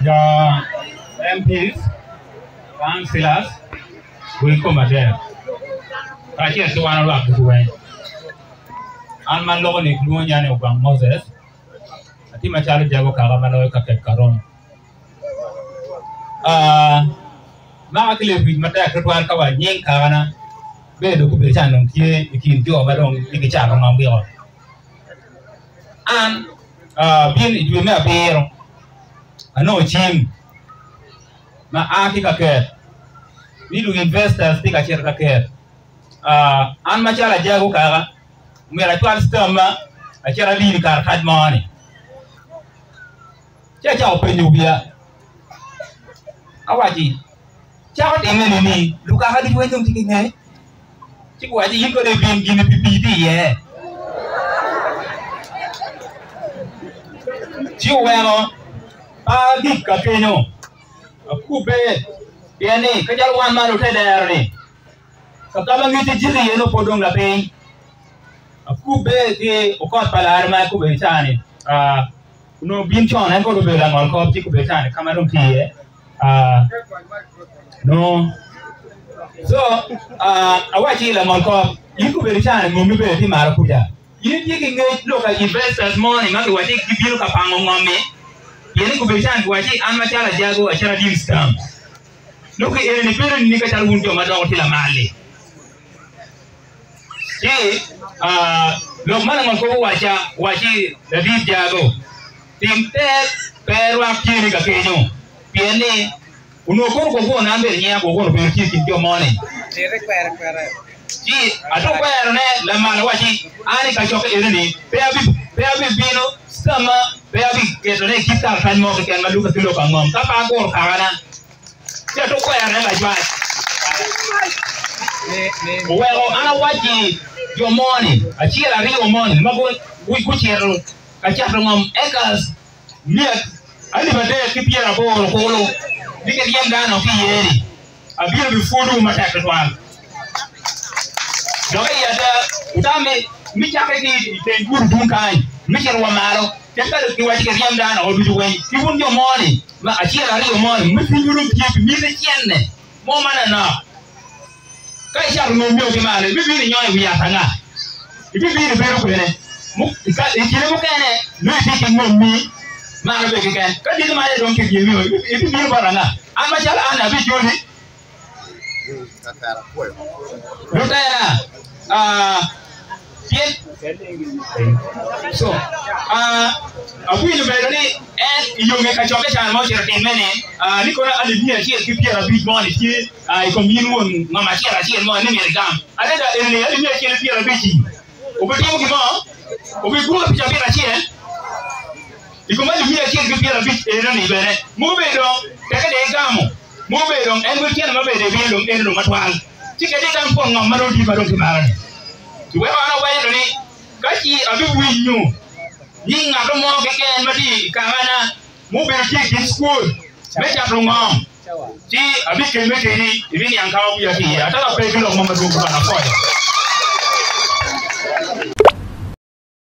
the MPs, councillors, will come there. I just want to walk the way. And my Lord is doing Yan Moses. I think my child Jago Karamano Karon. Markle with Mataka Kawa, Yen Karana, Bedo Kubitan, here, you can do a madam, you can chat on the and being it will not be I know Jim. My article care. We do investors take a share care. And my child Jago Kara, where I told Stomach, I share a lead car had money. Check out when you be a Awaji. Shout in me, look how you went on taking a chick. What you could have been given PPD, yeah. Chihuahua, Big Capino, a coupe, Piane, Kajawan Marotari, a Kalamiti Jilly, no Podong La Pain, a coupe, the Ocopalar, my Kubetani, no Binchon, I go to Belang or Cop Chicubetani, come out here. No. So, I watch you like Cop, you could be returning, Mummy Maracuja. You taking a look at investors morning, I was taking you look upon me. You could be trying to watch it, and my child Jago, a child of scam. Look at any parent Nickel Window, Madame Tilamali. See, look, Madame Go watch it, the deep Jago. Tim Ted, Perwa Kinika Keno, Piane, Uno go on under the Yako, go to keep your money. See, I don't wear the man watching. I can shock it. Baby Bino, summer, baby get a keep that kind of can look at the local mom. Papa go, Carana. Just wear like that. Well, I watch your morning. I cheer a real morning. We could hear a chat from Eccles. Near, I live a day, keep here a ball, polo. We get young down of the a beautiful room attack at one. Utame michaketi the good dunkai michel wamaro kenta ki wachi ke yam dana odu way ki won yo money ma achira ri yo money mi fi yuru ki mi le tienne mo mana na kai sha no mi o ki male bi bi ni nyoy wi atanga bi bi ni be ro ne mu ka e kire mo kene no ti ki mo mi ma be ki ken ka di ma le don ki mi bi bi baranga ama jala ana bi joli Lutera, so, a wheel very and you make a chocolate and much in many. Nicola Alivia here, keep here a big money here. I commune Mamma here, more name gum. I let her in the Alivia here a bit. Over you, we grew up here. You come out here, keep here a bit in any better. Move it on, take a gum. Move it on, and we can't move it in the room at one. Take a damn phone on Marodi Baron. To where I went, Kachi, a bit we knew. Ning a more again, Madi, Kavana, moving a kid in school. Make up from mom. See, a bit can make any, if any uncle here. I thought I paid you on Mamma.